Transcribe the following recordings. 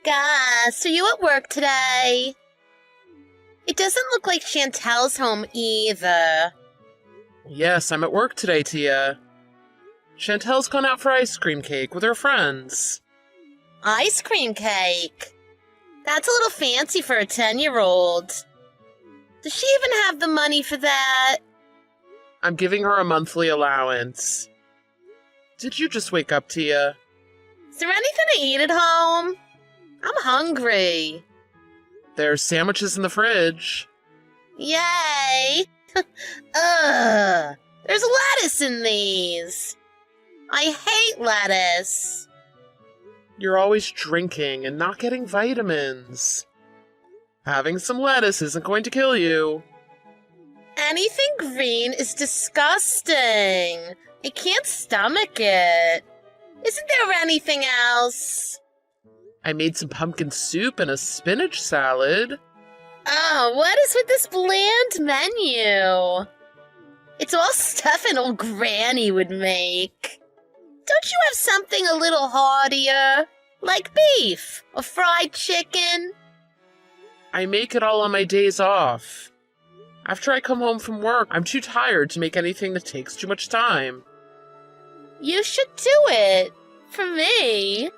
Gus, are you at work today? It doesn't look like Chantel's home either. Yes, I'm at work today, Tia. Chantel's gone out for ice cream cake with her friends. Ice cream cake? That's a little fancy for a 10-year-old. Does she even have the money for that? I'm giving her a monthly allowance. Did you just wake up, Tia? Is there anything to eat at home? I'm hungry. There's sandwiches in the fridge. Yay! Ugh! There's lettuce in these. I hate lettuce. You're always drinking and not getting vitamins. Having some lettuce isn't going to kill you. Anything green is disgusting. I can't stomach it. Isn't there anything else? I made some pumpkin soup and a spinach salad. Oh, what is with this bland menu? It's all stuff an old granny would make. Don't you have something a little heartier? Like beef or fried chicken? I make it all on my days off. After I come home from work, I'm too tired to make anything that takes too much time. You should do it. For me.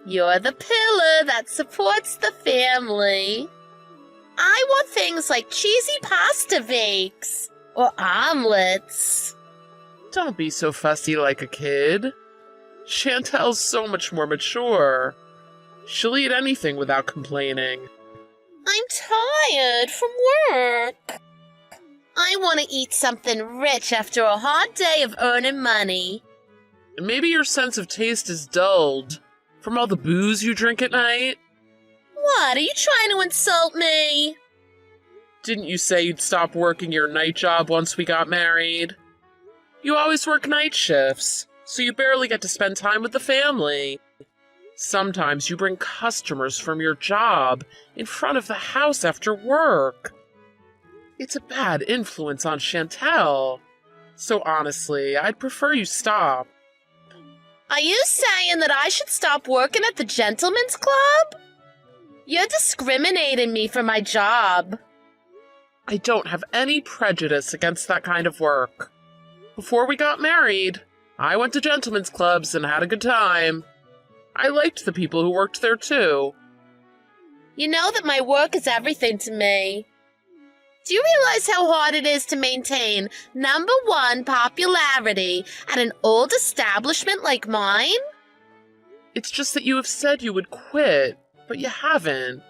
You're the pillar that supports the family. I want things like cheesy pasta bakes or omelets. Don't be so fussy like a kid. Chantel's so much more mature. She'll eat anything without complaining. I'm tired from work. I want to eat something rich after a hard day of earning money. And maybe your sense of taste is dulled from all the booze you drink at night. What, are you trying to insult me? Didn't you say you'd stop working your night job once we got married? You always work night shifts, so you barely get to spend time with the family. Sometimes you bring customers from your job in front of the house after work. It's a bad influence on Chantel. So honestly, I'd prefer you stop. Are you saying that I should stop working at the Gentleman's Club? You're discriminating me for my job. I don't have any prejudice against that kind of work. Before we got married, I went to gentlemen's clubs and had a good time. I liked the people who worked there too. You know that my work is everything to me. Do you realize how hard it is to maintain #1 popularity at an old establishment like mine? It's just that you have said you would quit, but you haven't.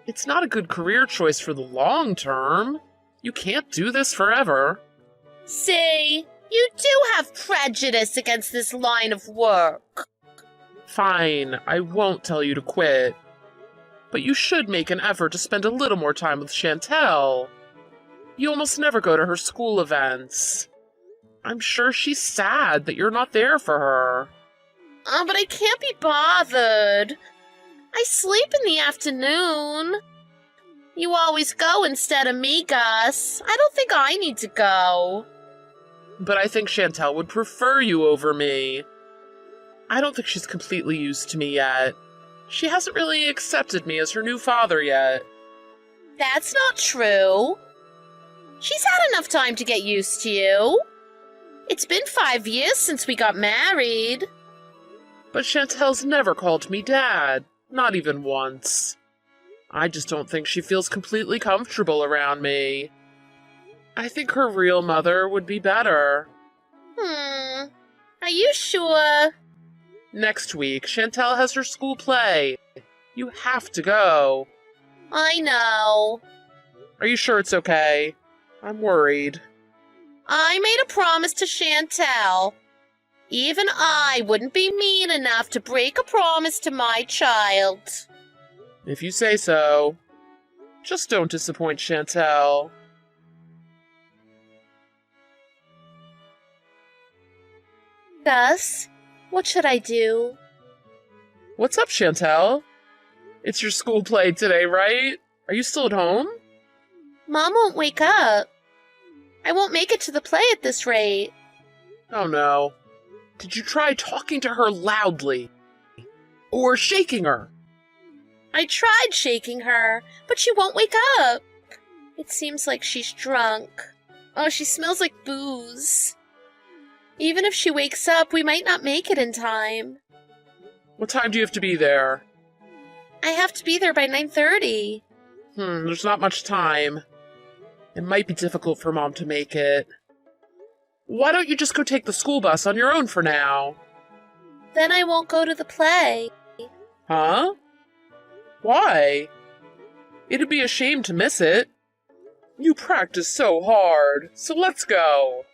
It's not a good career choice for the long term. You can't do this forever. See, you do have prejudice against this line of work. Fine, I won't tell you to quit. But you should make an effort to spend a little more time with Chantel. You almost never go to her school events. I'm sure she's sad that you're not there for her. Oh, but I can't be bothered. I sleep in the afternoon. You always go instead of me, Gus. I don't think I need to go. But I think Chantel would prefer you over me. I don't think she's completely used to me yet. She hasn't really accepted me as her new father yet. That's not true. She's had enough time to get used to you. It's been 5 years since we got married. But Chantel's never called me Dad, not even once. I just don't think she feels completely comfortable around me. I think her real mother would be better. Are you sure? Next week, Chantel has her school play. You have to go. I know. Are you sure it's okay? I'm worried. I made a promise to Chantel. Even I wouldn't be mean enough to break a promise to my child. If you say so. Just don't disappoint Chantel. Gus, what should I do? What's up, Chantel? It's your school play today, right? Are you still at home? Mom won't wake up. I won't make it to the play at this rate. Oh no. Did you try talking to her loudly? Or shaking her? I tried shaking her, but she won't wake up. It seems like she's drunk. Oh, she smells like booze. Even if she wakes up, we might not make it in time. What time do you have to be there? I have to be there by 9:30. There's not much time. It might be difficult for Mom to make it. Why don't you just go take the school bus on your own for now? Then I won't go to the play. Huh? Why? It'd be a shame to miss it. You practice so hard, so let's go.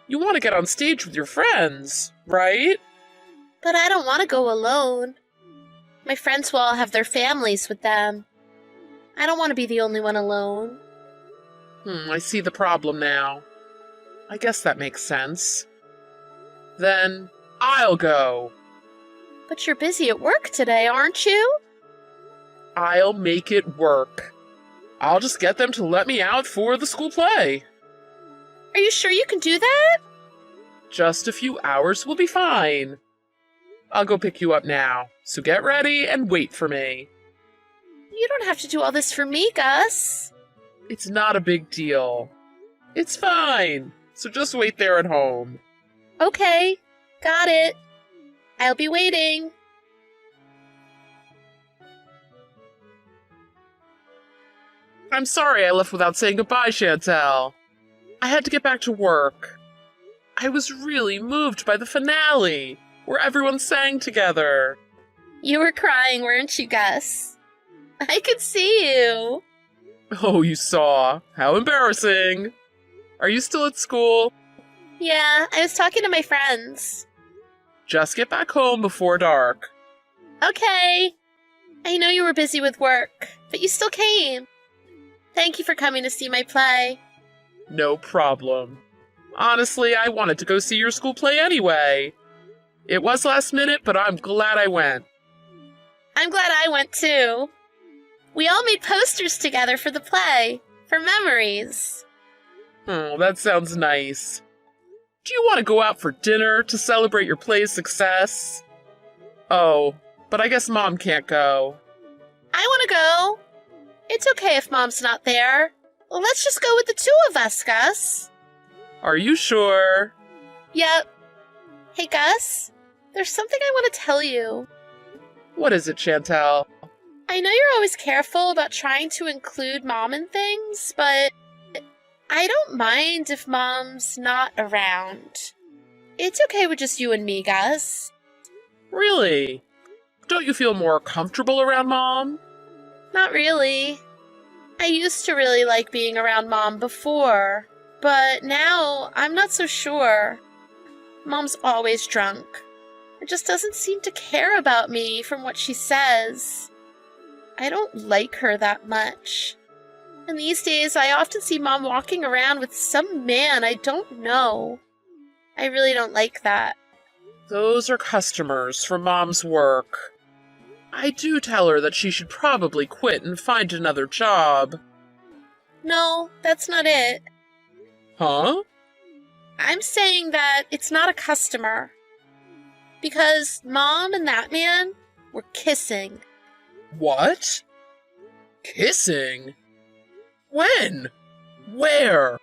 You want to get on stage with your friends, right? But I don't want to go alone. My friends will all have their families with them. I don't want to be the only one alone. I see the problem now. I guess that makes sense. Then I'll go. But you're busy at work today, aren't you? I'll make it work. I'll just get them to let me out for the school play. Are you sure you can do that? Just a few hours will be fine. I'll go pick you up now, so get ready and wait for me. You don't have to do all this for me, Gus. It's not a big deal. It's fine, so just wait there at home. Okay, got it. I'll be waiting. I'm sorry I left without saying goodbye, Chantel. I had to get back to work. I was really moved by the finale, where everyone sang together. You were crying, weren't you, Gus? I could see you. Oh, you saw. How embarrassing. Are you still at school? Yeah, I was talking to my friends. Just get back home before dark. Okay. I know you were busy with work, but you still came. Thank you for coming to see my play. No problem. Honestly, I wanted to go see your school play anyway. It was last minute, but I'm glad I went. I'm glad I went too. We all made posters together for the play, for memories. Oh, that sounds nice. Do you want to go out for dinner to celebrate your play's success? Oh, but I guess Mom can't go. I want to go. It's okay if Mom's not there. Let's just go with the two of us, Gus. Are you sure? Yep. Hey, Gus, there's something I want to tell you. What is it, Chantel? I know you're always careful about trying to include Mom in things, but I don't mind if Mom's not around. It's okay with just you and me, Gus. Really? Don't you feel more comfortable around Mom? Not really. I used to really like being around Mom before, but now I'm not so sure. Mom's always drunk. It just doesn't seem to care about me from what she says. I don't like her that much. And these days, I often see Mom walking around with some man I don't know. I really don't like that. Those are customers from Mom's work. I do tell her that she should probably quit and find another job. No, that's not it. Huh? I'm saying that it's not a customer. Because Mom and that man were kissing. What? Kissing? When? Where?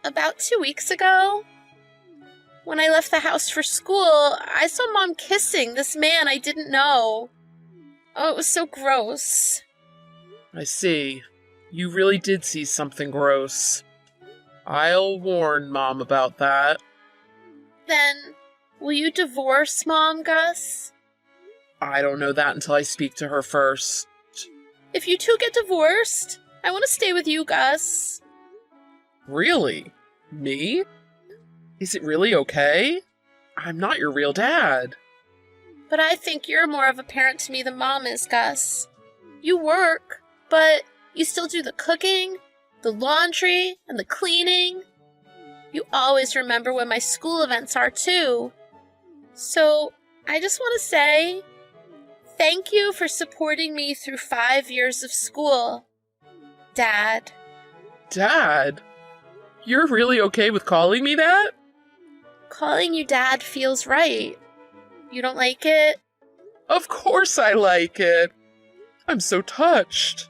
About 2 weeks ago. When I left the house for school, I saw Mom kissing this man I didn't know. Oh, it was so gross. I see. You really did see something gross. I'll warn Mom about that. Then, will you divorce Mom, Gus? I don't know that until I speak to her first. If you two get divorced, I want to stay with you, Gus. Really? Me? Is it really okay? I'm not your real dad. But I think you're more of a parent to me than Mom is, Gus. You work, but you still do the cooking, the laundry, and the cleaning. You always remember when my school events are, too. So, I just want to say, thank you for supporting me through 5 years of school, Dad. Dad? You're really okay with calling me that? Calling you Dad feels right. You don't like it? Of course I like it. I'm so touched.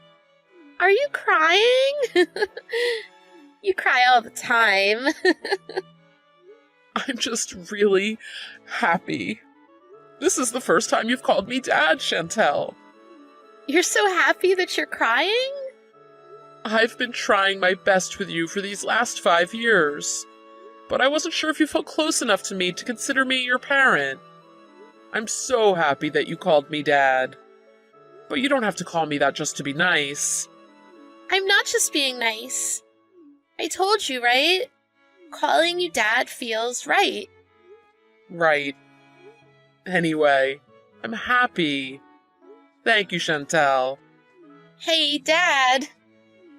Are you crying? You cry all the time. I'm just really happy. This is the first time you've called me Dad, Chantel. You're so happy that you're crying? I've been trying my best with you for these last 5 years, but I wasn't sure if you felt close enough to me to consider me your parent. I'm so happy that you called me Dad. But you don't have to call me that just to be nice. I'm not just being nice. I told you, right? Calling you Dad feels right. Right. Anyway, I'm happy. Thank you, Chantel. Hey, Dad.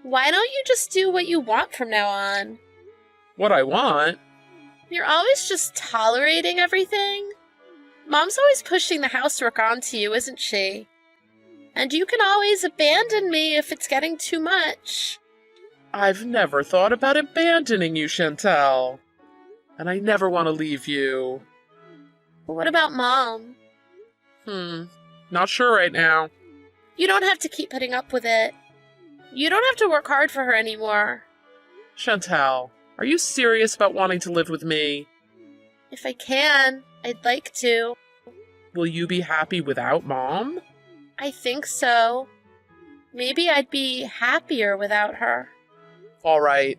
Why don't you just do what you want from now on? What I want? You're always just tolerating everything. Mom's always pushing the housework onto you, isn't she? And you can always abandon me if it's getting too much. I've never thought about abandoning you, Chantel. And I never want to leave you. But what about Mom? Not sure right now. You don't have to keep putting up with it. You don't have to work hard for her anymore. Chantel, are you serious about wanting to live with me? If I can, I'd like to. Will you be happy without Mom? I think so. Maybe I'd be happier without her. All right.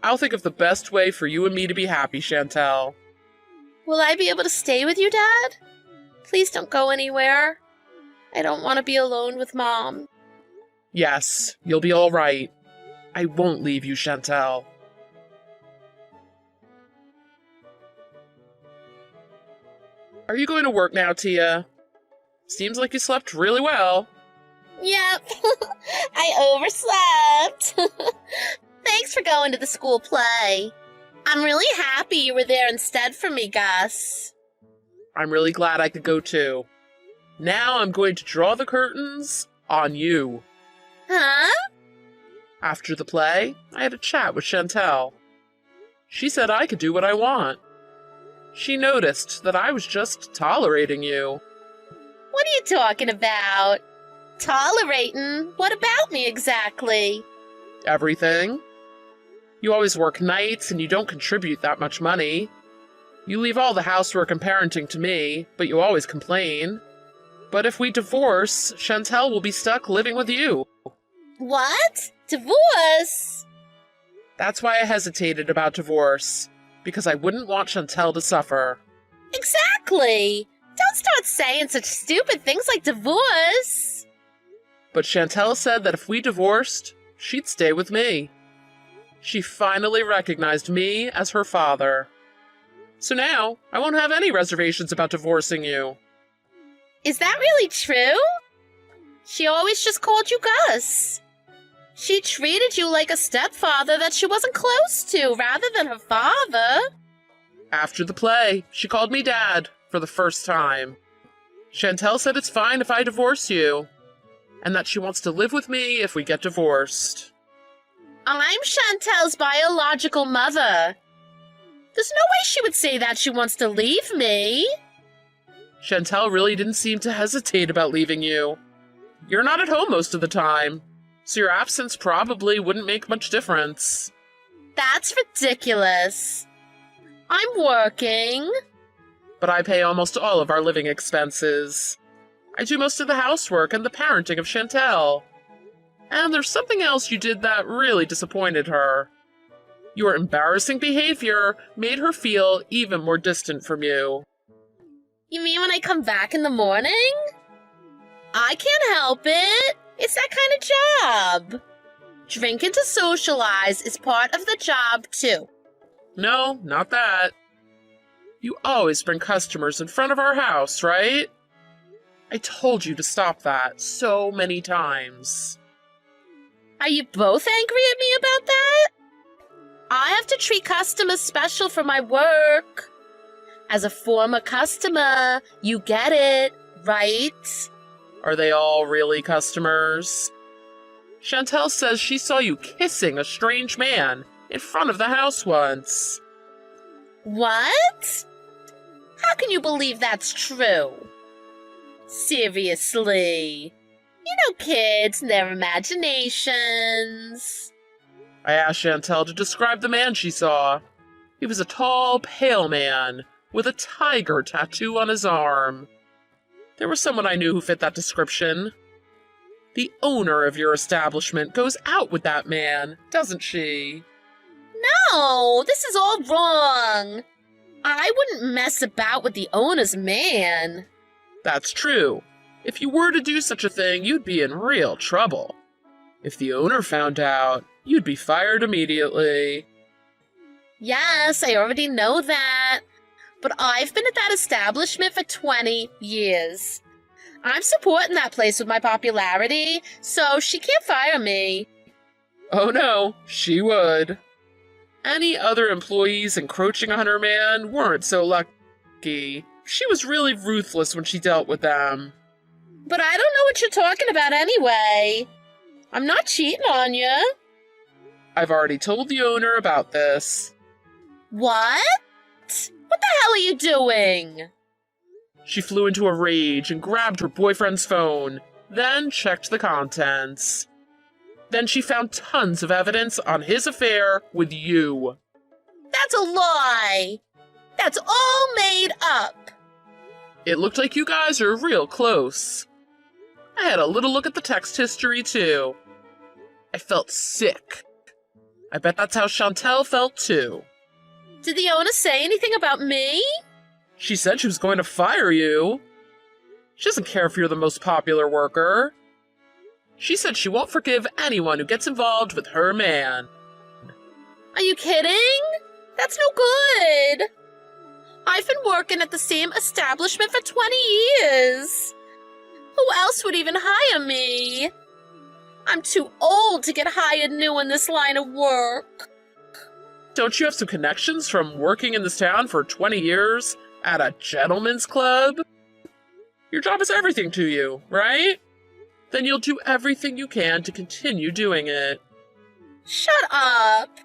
I'll think of the best way for you and me to be happy, Chantel. Will I be able to stay with you, Dad? Please don't go anywhere. I don't want to be alone with Mom. Yes, you'll be all right. I won't leave you, Chantel. Are you going to work now, Tia? Seems like you slept really well. Yep, I overslept. Thanks for going to the school play. I'm really happy you were there instead for me, Gus. I'm really glad I could go too. Now I'm going to draw the curtains on you. Huh? After the play, I had a chat with Chantel. She said I could do what I want. She noticed that I was just tolerating you. What are you talking about? Tolerating? What about me exactly? Everything. You always work nights and you don't contribute that much money. You leave all the housework and parenting to me, but you always complain. But if we divorce, Chantel will be stuck living with you. What? Divorce? That's why I hesitated about divorce, because I wouldn't want Chantel to suffer. Exactly. Don't start saying such stupid things like divorce. But Chantel said that if we divorced, she'd stay with me. She finally recognized me as her father. So now, I won't have any reservations about divorcing you. Is that really true? She always just called you Gus. She treated you like a stepfather that she wasn't close to, rather than her father. After the play, she called me Dad for the first time. Chantel said it's fine if I divorce you, and that she wants to live with me if we get divorced. I'm Chantel's biological mother. There's no way she would say that she wants to leave me. Chantel really didn't seem to hesitate about leaving you. You're not at home most of the time, so your absence probably wouldn't make much difference. That's ridiculous. I'm working. But I pay almost all of our living expenses. I do most of the housework and the parenting of Chantel. And there's something else you did that really disappointed her. Your embarrassing behavior made her feel even more distant from you. You mean when I come back in the morning? I can't help it. It's that kind of job. Drinking to socialize is part of the job, too. No, not that. You always bring customers in front of our house, right? I told you to stop that so many times. Are you both angry at me about that? I have to treat customers special for my work. As a former customer, you get it, right? Are they all really customers? Chantel says she saw you kissing a strange man in front of the house once. What? How can you believe that's true? Seriously. Kids and their imaginations. I asked Chantel to describe the man she saw. He was a tall, pale man with a tiger tattoo on his arm. There was someone I knew who fit that description. The owner of your establishment goes out with that man, doesn't she? No, this is all wrong. I wouldn't mess about with the owner's man. That's true. If you were to do such a thing, you'd be in real trouble. If the owner found out, you'd be fired immediately. Yes, I already know that. But I've been at that establishment for 20 years. I'm supporting that place with my popularity, so she can't fire me. Oh no, she would. Any other employees encroaching on her man weren't so lucky. She was really ruthless when she dealt with them. But I don't know what you're talking about anyway. I'm not cheating on you. I've already told the owner about this. What? What the hell are you doing? She flew into a rage and grabbed her boyfriend's phone, then checked the contents. Then she found tons of evidence on his affair with you. That's a lie. That's all made up. It looked like you guys are real close. I had a little look at the text history, too. I felt sick. I bet that's how Chantel felt, too. Did the owner say anything about me? She said she was going to fire you. She doesn't care if you're the most popular worker. She said she won't forgive anyone who gets involved with her man. Are you kidding? That's no good. I've been working at the same establishment for 20 years. Who else would even hire me? I'm too old to get hired new in this line of work. Don't you have some connections from working in this town for 20 years at a gentleman's club? Your job is everything to you, right? Then you'll do everything you can to continue doing it. Shut up.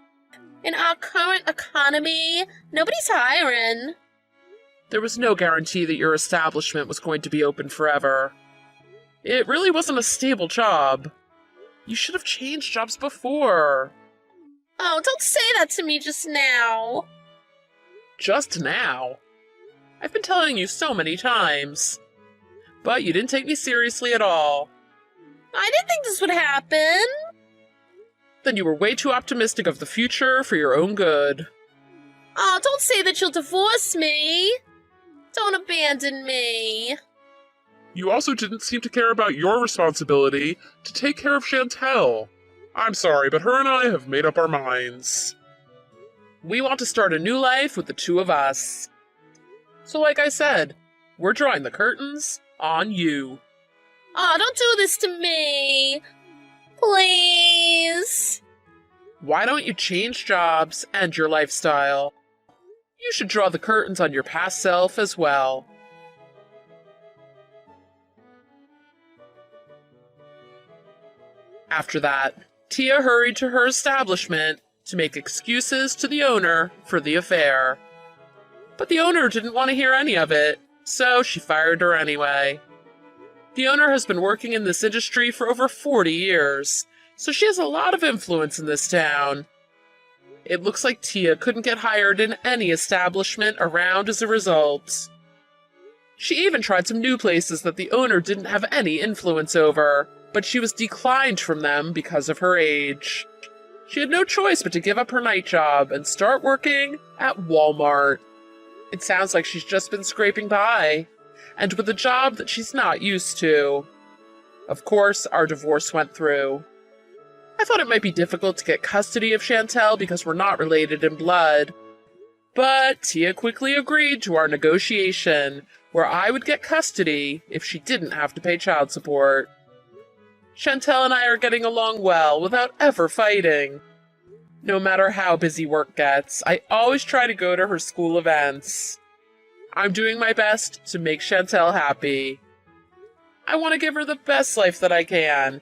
In our current economy, nobody's hiring. There was no guarantee that your establishment was going to be open forever. It really wasn't a stable job. You should have changed jobs before. Oh, don't say that to me just now. Just now? I've been telling you so many times. But you didn't take me seriously at all. I didn't think this would happen. Then you were way too optimistic of the future for your own good. Oh, don't say that you'll divorce me. Don't abandon me. You also didn't seem to care about your responsibility to take care of Chantel. I'm sorry, but her and I have made up our minds. We want to start a new life with the two of us. So like I said, we're drawing the curtains on you. Oh, don't do this to me. Please. Why don't you change jobs and your lifestyle? You should draw the curtains on your past self as well. After that, Tia hurried to her establishment to make excuses to the owner for the affair. But the owner didn't want to hear any of it, so she fired her anyway. The owner has been working in this industry for over 40 years, so she has a lot of influence in this town. It looks like Tia couldn't get hired in any establishment around as a result. She even tried some new places that the owner didn't have any influence over, but she was declined from them because of her age. She had no choice but to give up her night job and start working at Walmart. It sounds like she's just been scraping by, and with a job that she's not used to. Of course, our divorce went through. I thought it might be difficult to get custody of Chantel because we're not related in blood. But Tia quickly agreed to our negotiation, where I would get custody if she didn't have to pay child support. Chantel and I are getting along well without ever fighting. No matter how busy work gets, I always try to go to her school events. I'm doing my best to make Chantel happy. I want to give her the best life that I can,